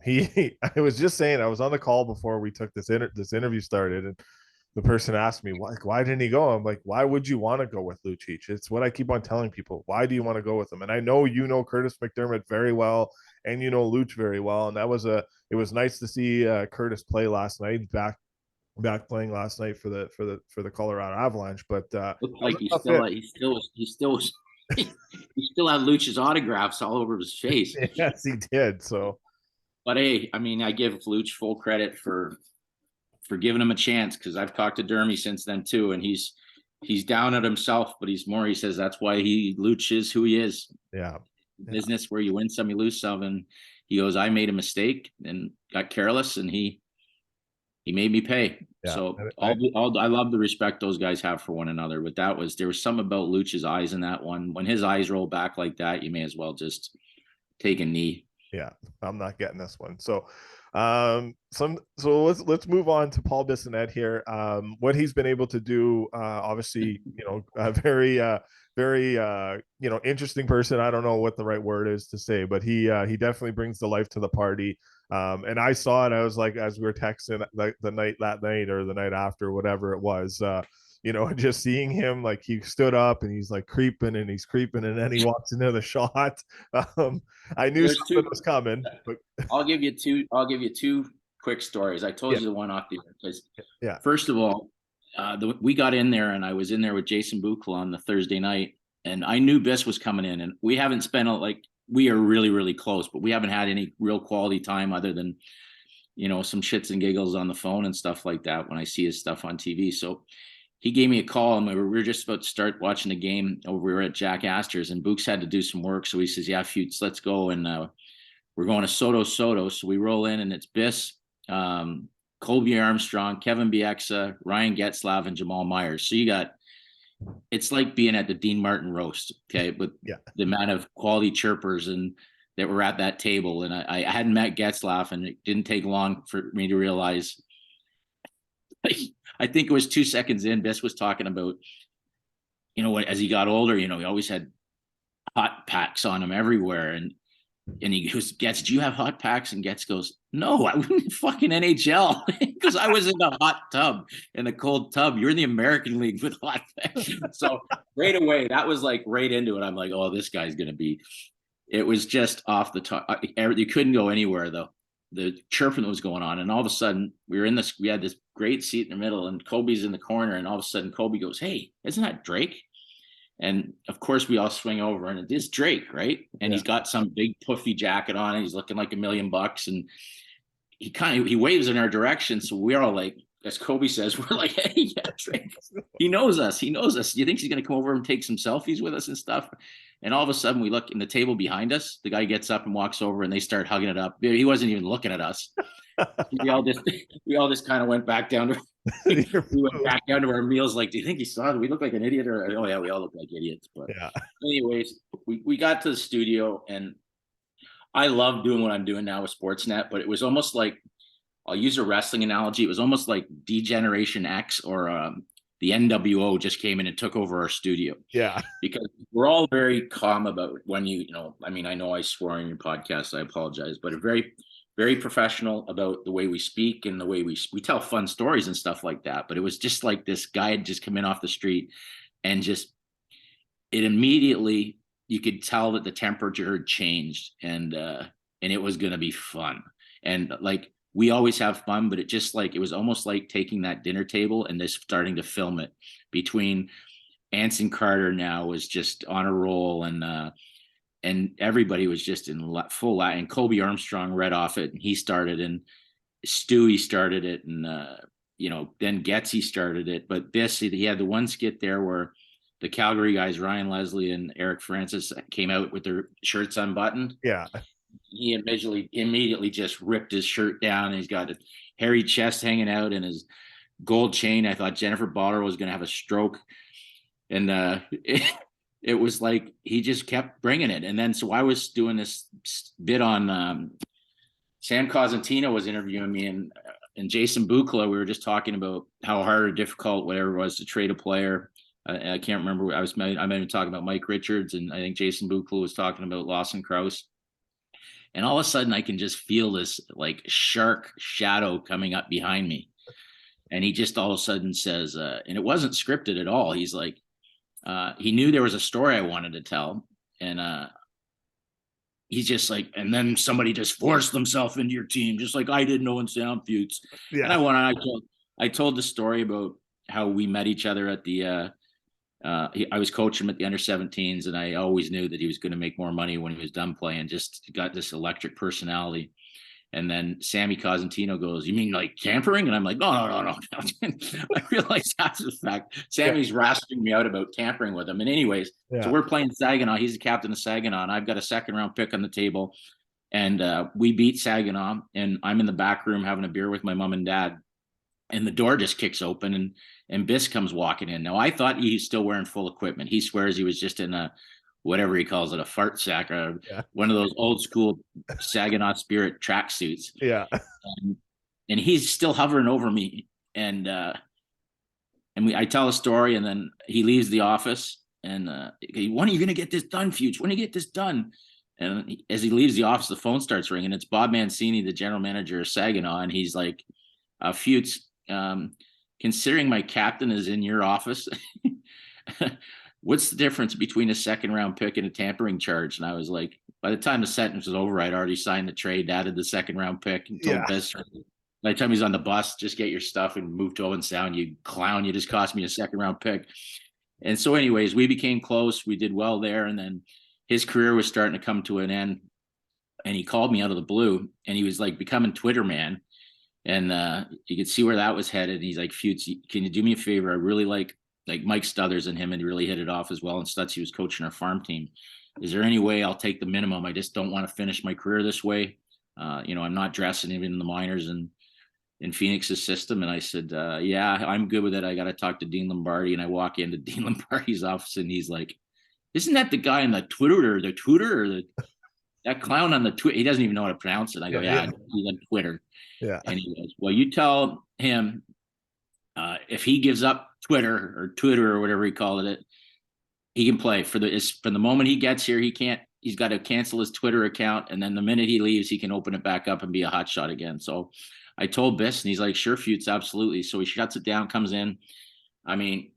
I was just saying, I was on the call before we took this interview started, and the person asked me, why didn't he go? I'm like, why would you want to go with Lucic? It's what I keep on telling people. Why do you want to go with him? And I know Curtis McDermott very well, and Luch very well. And it was nice to see Curtis play last night, back playing last night for the Colorado Avalanche. But looked like he still had Luch's autographs all over his face. Yes, he did. So. But hey, I mean, I give Luch full credit for giving him a chance, because I've talked to Dermy since then too, and he's down at himself, but he says that's why Luch is who he is. Yeah. Business where you win some, you lose some, and he goes, I made a mistake and got careless, and he made me pay. Yeah. So I love the respect those guys have for one another. But there was something about Luch's eyes in that one. When his eyes roll back like that, you may as well just take a knee. Yeah, I'm not getting this one. So let's move on to Paul Bissonnette here. What he's been able to do, obviously, a very interesting person. I don't know what the right word is to say, but he definitely brings the life to the party. And I saw it. I was like, as we were texting that night or the night after, whatever it was, just seeing him, like, he stood up and he's like creeping, and then he walks into the shot. I knew something was coming. But... I'll give you two quick stories. I told you the one off the air, because first of all, we got in there, and I was in there with Jason Buchla on the Thursday night, and I knew Biss was coming in, and we haven't spent we are really, really close, but we haven't had any real quality time other than, some shits and giggles on the phone and stuff like that when I see his stuff on TV. So he gave me a call, and we were just about to start watching the game. We were at Jack Astor's, and Books had to do some work. So he says, yeah, Futs, let's go. And we're going to Soto. So we roll in, and it's Biss, Colby Armstrong, Kevin Bieksa, Ryan Getzlav, and Jamal Myers. So it's like being at the Dean Martin roast, okay, with the amount of quality chirpers and that were at that table. And I hadn't met Getzlav, and it didn't take long for me to realize, I think it was 2 seconds in, Biss was talking about, as he got older, he always had hot packs on him everywhere. And he goes, Getz, do you have hot packs? And Getz goes, no, I wouldn't fucking NHL, because I was in the hot tub, in the cold tub. You're in the American League with hot packs. So right away, that was like right into it. I'm like, oh, this guy's going to be, it was just off the top. You couldn't go anywhere, though. The chirping that was going on. And all of a sudden we had this great seat in the middle, and Kobe's in the corner. And all of a sudden Kobe goes, hey, isn't that Drake? And of course we all swing over, and it is Drake, right? And he's got some big puffy jacket on, and he's looking like $1 million. And he waves in our direction. So we're all like, as Kobe says, we're like, hey, yeah, Drake. He knows us. Do you think he's going to come over and take some selfies with us and stuff? And all of a sudden we look in the table behind us. The guy gets up and walks over, and they start hugging it up. He wasn't even looking at us. we all just kind of went back down to our meals. Like, do you think he saw it? We look like an idiot? Or, oh yeah, we all look like idiots. But anyways, we got to the studio, and I love doing what I'm doing now with Sportsnet, but it was almost like, I'll use a wrestling analogy. It was almost like D-Generation X or the NWO just came in and took over our studio. Yeah. Because we're all very calm about when I mean, I know I swore on your podcast, I apologize, but very, very professional about the way we speak and the way we tell fun stories and stuff like that. But it was just like this guy had just come in off the street and just it immediately you could tell that the temperature had changed and it was going to be fun. And like we always have fun, but it just like it was almost like taking that dinner table and just starting to film it between Anson Carter now was just on a roll and everybody was just in full and Kobe Armstrong read off it and he started and Stewie started it and then Getsy started it. But this he had the one skit there where the Calgary guys, Ryan Leslie and Eric Francis, came out with their shirts unbuttoned. Yeah. He immediately just ripped his shirt down. And he's got a hairy chest hanging out and his gold chain. I thought Jennifer Botler was going to have a stroke. And it was like he just kept bringing it. And then so I was doing this bit on Sam Cosentino was interviewing me and Jason Buchla. We were just talking about how hard or difficult whatever it was to trade a player. I can't remember. I might have been talking about Mike Richards, and I think Jason Buchla was talking about Lawson Krause. And all of a sudden, I can just feel this like shark shadow coming up behind me. And he just all of a sudden says, and it wasn't scripted at all. He's like, he knew there was a story I wanted to tell, and he's just like, and then somebody just forced themselves into your team, just like I did knowing Sam Fuchs. Yeah. And I told the story about how we met each other at the. I was coaching him at the under-17s, and I always knew that he was going to make more money when he was done playing. Just got this electric personality. And then Sammy Cosentino goes, "You mean like tampering?" And I'm like, no. I realized after the fact, Sammy's rasping me out about tampering with him. And anyways, so we're playing Saginaw. He's the captain of Saginaw, and I've got a second-round pick on the table. And we beat Saginaw, and I'm in the back room having a beer with my mom and dad. And the door just kicks open, and Biss comes walking in. Now, I thought he's still wearing full equipment. He swears he was just in a, whatever he calls it, a fart sack, or one of those old school Saginaw Spirit track suits. Yeah. And he's still hovering over me. And I tell a story, and then he leaves the office. And when are you going to get this done, Fuchs? When do you get this done? And as he leaves the office, the phone starts ringing. It's Bob Mancini, the general manager of Saginaw. And he's like, Fuchs, considering my captain is in your office, what's the difference between a second round pick and a tampering charge? And I was like, by the time the sentence was over, I'd already signed the trade, added the second round pick, and told Biss, by the time he's on the bus, just get your stuff and move to Owen Sound, you clown. You just cost me a second round pick. And so anyways, we became close. We did well there. And then his career was starting to come to an end. And he called me out of the blue, and he was like becoming Twitter man. And you could see where that was headed. And he's like, Fuchs, can you do me a favor? I really like Mike Stuthers and him, and he really hit it off as well. And Stutz, he was coaching our farm team. Is there any way I'll take the minimum? I just don't want to finish my career this way. I'm not dressing even in the minors and in Phoenix's system. And I said, yeah, I'm good with it. I got to talk to Dean Lombardi. And I walk into Dean Lombardi's office, and he's like, isn't that the guy on the Twitter or that clown on the Twitter? He doesn't even know how to pronounce it. I go, yeah. He's on Twitter. Yeah. And he goes, well, you tell him if he gives up Twitter or whatever he called it, he can play from the moment he gets here. He's got to cancel his Twitter account. And then the minute he leaves, he can open it back up and be a hot shot again. So I told Biss, and he's like, sure, Fuchs, absolutely. So he shuts it down, comes in. I mean,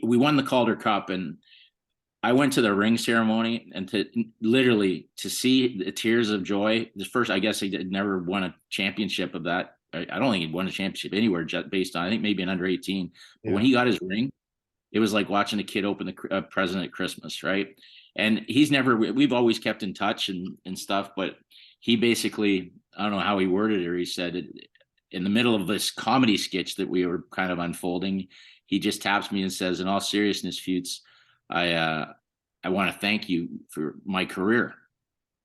we won the Calder Cup, and I went to the ring ceremony, and to see the tears of joy. The first, I guess he never won a championship of that. I don't think he'd won a championship anywhere just based on, I think maybe an under 18. But when he got his ring, it was like watching a kid open the present at Christmas, right? And we've always kept in touch and stuff, but he basically, I don't know how he worded it, or he said it in the middle of this comedy sketch that we were kind of unfolding. He just taps me and says, in all seriousness, Fuchs, I want to thank you for my career.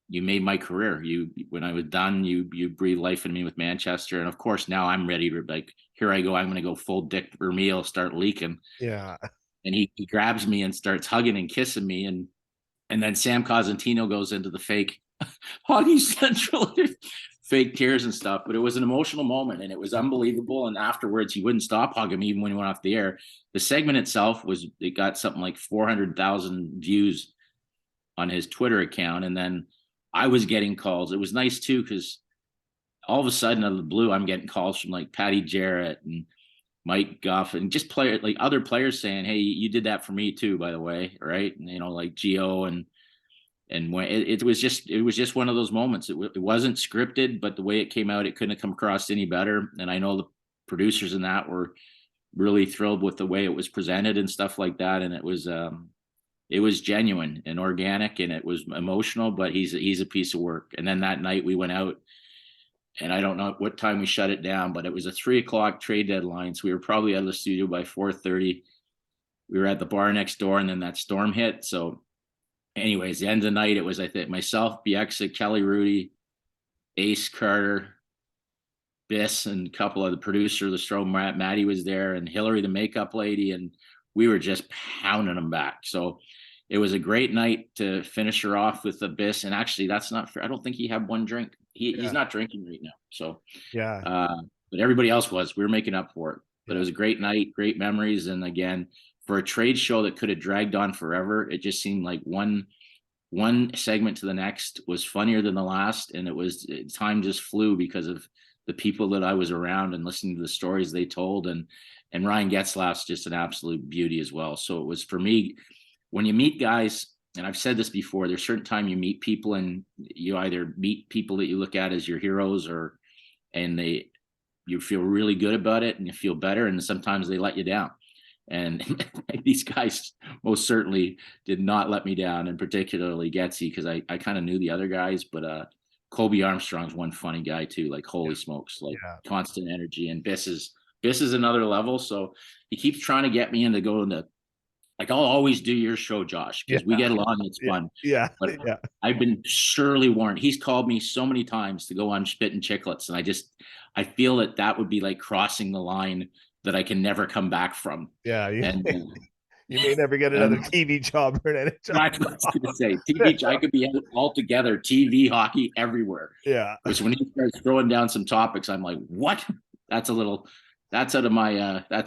You made my career. When I was done, you breathed life in me with Manchester. And of course, now I'm ready to, like, here I go. I'm going to go full Dick Vermeil, start leaking. Yeah. And he grabs me and starts hugging and kissing me. And then Sam Cosentino goes into the fake Hockey Central, fake tears and stuff. But it was an emotional moment, and it was unbelievable. And afterwards, he wouldn't stop hugging me even when he went off the air. The segment itself it got something like 400,000 views on his Twitter account. And then I was getting calls. It was nice too, because all of a sudden, out of the blue, I'm getting calls from like Patty Jarrett and Mike Guff and just like other players saying, "Hey, you did that for me too, by the way," right? And, like Gio and when it was just one of those moments. It wasn't scripted, but the way it came out, it couldn't have come across any better. And I know the producers in that were really thrilled with the way it was presented and stuff like that. And it was genuine and organic, and it was emotional. But he's a piece of work. And then that night we went out, and I don't know what time we shut it down, but it was a 3 o'clock trade deadline. So we were probably out of the studio by 4:30. We were at the bar next door, and then that storm hit. So anyways, the end of the night, it was, I think, myself, Bieksa, Kelly Rudy, Ace Carter, Biss, and a couple of the producer of the show, Maddie was there, and Hillary, the makeup lady, and we were just pounding them back. So it was a great night to finish her off with the Biss. And actually, that's not fair. I don't think he had one drink. He's not drinking right now. So Yeah. but everybody else was. We were making up for it. But Yeah. it was a great night, great memories. And again, for a trade show that could have dragged on forever, it just seemed like one segment to the next was funnier than the last, and time just flew because of the people that I was around and listening to the stories they told. And Ryan Getzlaff's just an absolute beauty as well. So it was, for me, when you meet guys, and I've said this before, there's certain time you meet people and you either meet people that you look at as your heroes, and you feel really good about it and you feel better, and sometimes they let you down. And these guys most certainly did not let me down, and particularly Getsy, because I kind of knew the other guys, but Kobe Armstrong's one funny guy too. Like, holy smokes, like constant energy. And Biss is another level. So he keeps trying to get me into going to, like, I'll always do your show, Josh, because we get along and it's fun. Yeah. But I've been surely warned. He's called me so many times to go on Spit and Chicklets, and I feel that would be like crossing the line that I can never come back from. Yeah. And you may never get another TV job or an NHL. I was going to say, TV, I could be altogether TV, hockey, everywhere. Yeah. Which, when he starts throwing down some topics, I'm like, what? That's out of my,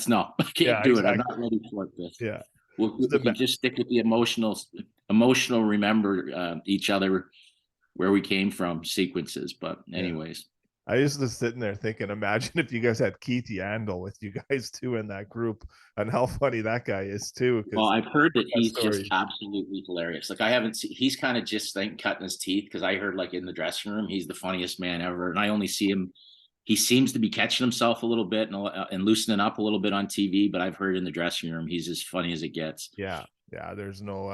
no, I can't do it. I'm not ready for this. Yeah. We can just stick with the emotional, remember each other, where we came from sequences. But anyways. I used to sitting there thinking, imagine if you guys had Keith Yandel with you guys too in that group, and how funny that guy is too. Well, I've heard that he's just absolutely hilarious. Like, I haven't seen, he's kind of just cutting his teeth, because I heard, like, in the dressing room, he's the funniest man ever. And I only see him, he seems to be catching himself a little bit and loosening up a little bit on TV, but I've heard in the dressing room, he's as funny as it gets. Yeah. There's no,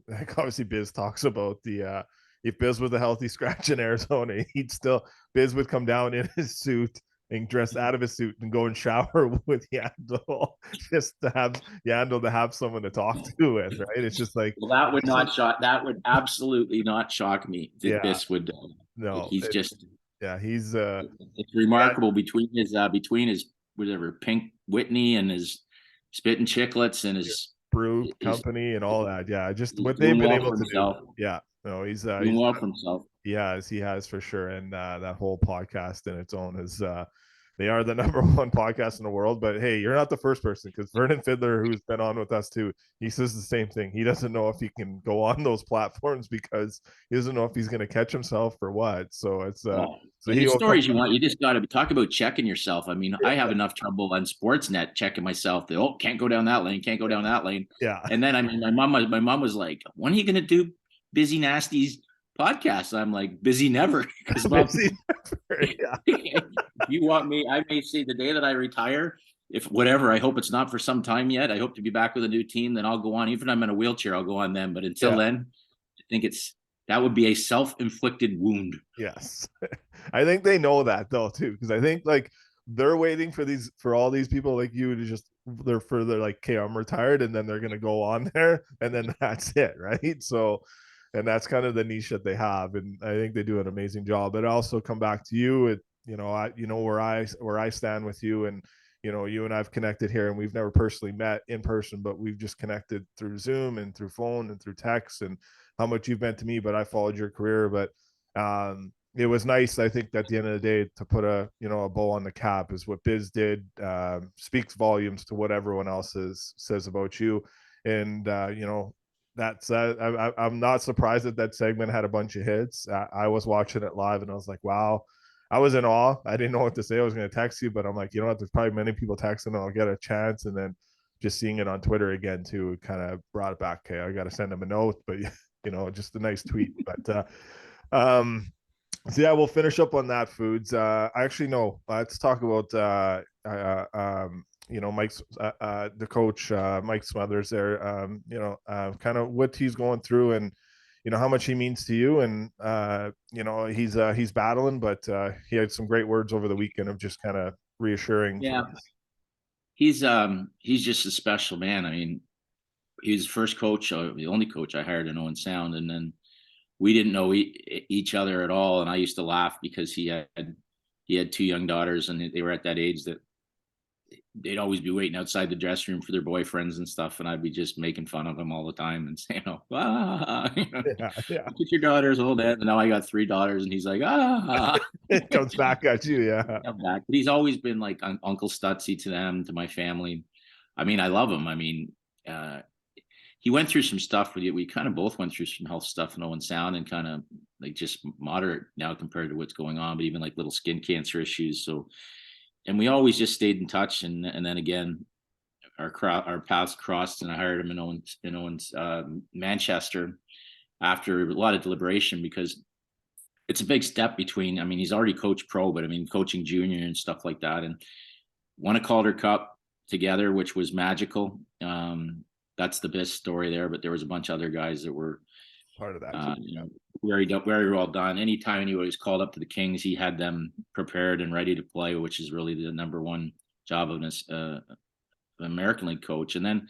like, obviously Biz talks about the, if Biz was a healthy scratch in Arizona, Biz would come down in his suit and dressed out of his suit and go and shower with Yandel, just to have Yandel to have someone to talk to with, right? It's just like, well, that would absolutely not shock me that this would. No, he's just. Yeah, he's it's remarkable between his whatever Pink Whitney and his Spit and Chicklets and his brew company and all that. Yeah, just what they've been able to do. Yeah, no, he's doing well for himself. He has for sure. And that whole podcast in its own is they are the #1 podcast in the world. But hey, you're not the first person, because Vernon Fiddler, who's been on with us too, he says the same thing. He doesn't know if he can go on those platforms because he doesn't know if he's going to catch himself or what. So it's so the stories you want, you just got to talk about checking yourself. I mean, I have enough trouble on Sportsnet checking myself. Can't go down that lane, can't go down that lane. Yeah. And then, I mean, my mom was like, when are you going to do Busy Nasty's podcast? I'm like, busy never. Because you want me, I may say the day that I retire, if whatever, I hope it's not for some time yet. I hope to be back with a new team. Then I'll go on. Even if I'm in a wheelchair, I'll go on then. But until then, I think that would be a self-inflicted wound. Yes. I think they know that though too, because I think, like, they're waiting for all these people like you to just, they're like, okay, I'm retired, and then they're gonna go on there, and then that's it, right? So, and that's kind of the niche that they have, and I think they do an amazing job. But also come back to you, where I stand with you, and you and I've connected here, and we've never personally met in person, but we've just connected through Zoom and through phone and through text, and how much you've meant to me. But I followed your career, but it was nice, I think, at the end of the day, to put a bow on the cap, is what Biz did. Speaks volumes to what everyone else says about you. And that's I'm not surprised that segment had a bunch of hits. I was watching it live, and I was like, wow, I was in awe. I didn't know what to say. I was going to text you, but I'm like, you know what? There's probably many people texting. I'll get a chance. And then just seeing it on Twitter again too, kind of brought it back. Okay, I got to send him a note, but just a nice tweet. But so yeah, we'll finish up on that foods. I actually know. Let's talk about Mike's the coach, Mike Smothers there. Kind of what he's going through and how much he means to you. And he's battling, but he had some great words over the weekend of just kind of reassuring. Yeah, he's just a special man. I mean, he was the first coach, the only coach I hired in Owen Sound, and then we didn't know each other at all. And I used to laugh because he had two young daughters, and they were at that age that they'd always be waiting outside the dressing room for their boyfriends and stuff. And I'd be just making fun of them all the time and saying, Yeah. Look at your daughters, all that. And now I got 3 daughters, and he's like, It comes back at you. Yeah. Back. But he's always been like Uncle Stutzy to them, to my family. I mean, I love him. I mean, he went through some stuff. We kind of both went through some health stuff in Owen Sound, and kind of like just moderate now compared to what's going on, but even like little skin cancer issues. So, and we always just stayed in touch. And then again, our paths crossed, and I hired him in Owens, Manchester, after a lot of deliberation, because it's a big step between, I mean, he's already coached pro, but I mean, coaching junior and stuff like that. And won a Calder Cup together, which was magical. That's the best story there, but there was a bunch of other guys that were part of that. Very well done. Anytime anybody was called up to the Kings, he had them prepared and ready to play, which is really the number one job of an American League coach. And then,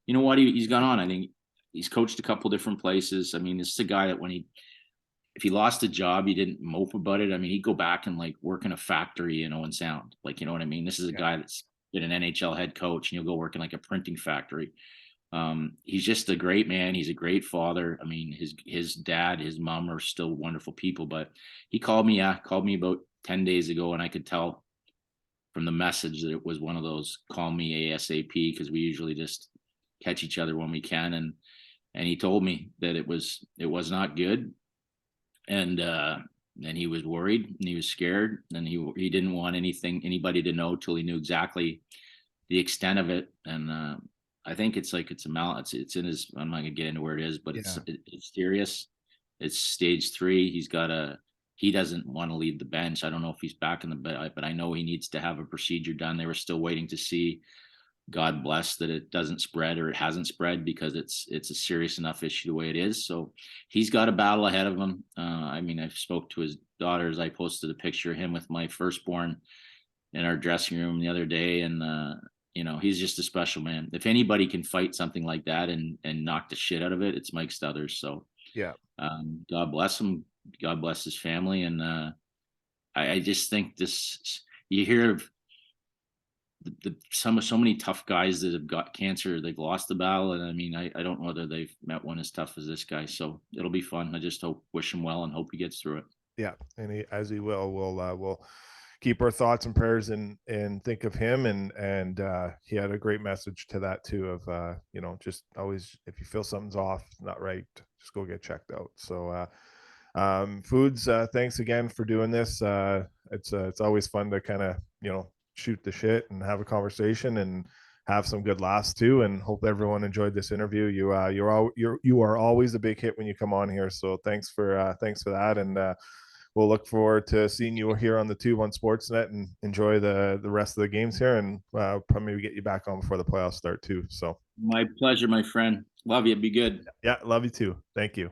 you know what, he's gone on. I think he's coached a couple different places. I mean, this is a guy that if he lost a job, he didn't mope about it. I mean, he'd go back and like work in a factory in Owen Sound. Like, you know what I mean? This is a guy that's been an NHL head coach, and he'll go work in like a printing factory. He's just a great man. He's a great father. I mean, his dad, his mom are still wonderful people, but he called me about 10 days ago, and I could tell from the message that it was one of those call me ASAP, because we usually just catch each other when we can. And he told me that it was not good. And then he was worried, and he was scared, and he didn't want anybody to know till he knew exactly the extent of it. And I think it's in his, I'm not gonna get into where it is, but it's serious. It's stage 3. He doesn't want to leave the bench. I don't know if he's back in the bed, but I know he needs to have a procedure done. They were still waiting to see, God bless, that it doesn't spread, or it hasn't spread, because it's a serious enough issue the way it is. So he's got a battle ahead of him. I mean, I spoke to his daughters. I posted a picture of him with my firstborn in our dressing room the other day. And, he's just a special man. If anybody can fight something like that and knock the shit out of it, it's Mike Stothers. So yeah, God bless him. God bless his family. And I just think you hear of so many tough guys that have got cancer, they've lost the battle. And I mean, I don't know whether they've met one as tough as this guy. So it'll be fun. I just wish him well and hope he gets through it. Yeah. And as he will, we'll keep our thoughts and prayers and think of him. And he had a great message to that too, of, just always, if you feel something's off, not right, just go get checked out. So, Foods, thanks again for doing this. It's always fun to kind of, shoot the shit and have a conversation and have some good laughs too. And hope everyone enjoyed this interview. You are always a big hit when you come on here. So thanks for that. And we'll look forward to seeing you here on the Tube on Sportsnet, and enjoy the rest of the games here. And probably get you back on before the playoffs start too. So my pleasure, my friend. Love you. Be good. Yeah, love you too. Thank you.